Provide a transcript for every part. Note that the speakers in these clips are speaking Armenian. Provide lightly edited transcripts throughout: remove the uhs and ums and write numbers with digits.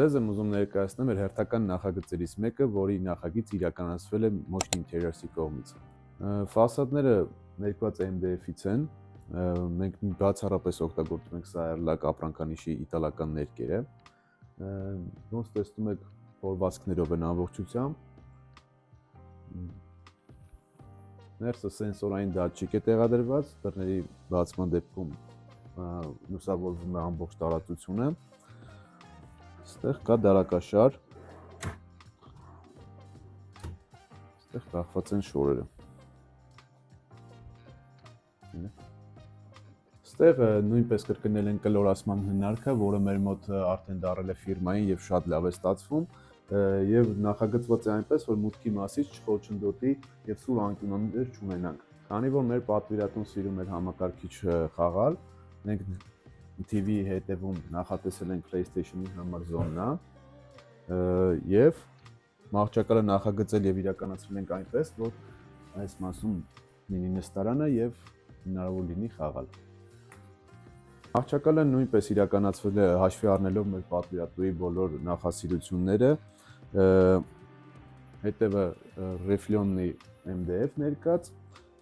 Ձեզ եմ ուզում ներկայացնել մեր հերթական նախագծերից մեկը, որի նախագիծ իրականացվել է Motion Interiors-ի կողմից։ Ֆասադները ներկված MDF-ից են, մենք բացառապես օգտագործում ենք սայրլակ ապրանքանիշի իտալական ներկերը։ Ոնց տեսնում եք, փորվածքներով են ամբողջությամբ։ Ներսը սենսորային դատչիկ է տեղադրված, դռների բացման դեպքում լուսավորվում է ամբողջ տարածությունը։ Այստեղ կա դարակաշար, այստեղ կախված են շորերը։ Այստեղ նույնպես կրկնել են կլորացման հնարքը, որը մեր մոտ արդեն դարել է ֆիրմային եւ շատ լավ է ստացվում, եւ նախագծված է այնպես, որ մուտքի մասից չխոչընդոտի եւ սուր անկյուններ չունենանք։ Քանի որ մեր պատվիրատուն սիրում էր համակարգիչ խաղալ, մենք TV-ի հետևում նախատեսել ենք PlayStation-ի համար զոնա եւ մահճակալը նախագծել եւ իրականացրել ենք այնպես, որ այս մասում մինի նստարանը եւ հնարավոր լինի խաղալ։ Մահճակալը նույնպես իրականացվել է հաշվի առնելով մեր պատվիրատուի բոլոր նախասիրությունները, հետևը Refleon-ի MDF ներկած,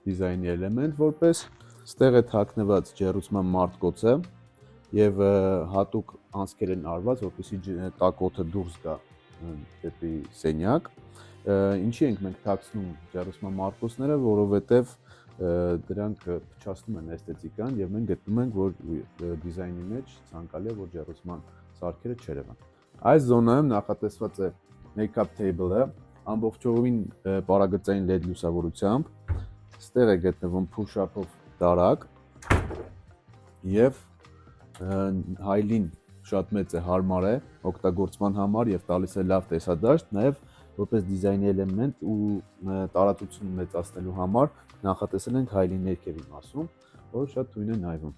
դիզայնի էլեմենտ որպես, ստեղ է թաքնված ջեռուցման մարտկոցը եւ հատուկ անցքեր են արված, որպեսզի տաք օդը դուրս գա դեպի սենյակ։ Ինչի ենք մենք թաքցնում ջեռուցման մարտկոցները, որովհետեւ դրանք փչացնում են էսթետիկան եւ մենք գտնում ենք, որ դիզայնի մեջ ցանկալի է, որ ջեռուցման սարքերը չերևան։ Այս զոնայում նախատեսված է make-up table-ը, ամբողջովին պարագծային LED լուսավորությամբ, ստեղ է գտնվում push-up-ով դարակ եւ հայլին շատ մեծ է, հարմար է օգտագործման համար եւ տալիս է լավ տեսադաշտ, նաեւ որպես դիզայնի էլեմենտ ու տարածություն մեծացնելու համար նախատեսել ենք հայլի ներքևի մասում, որը շատ թույն է նայվում։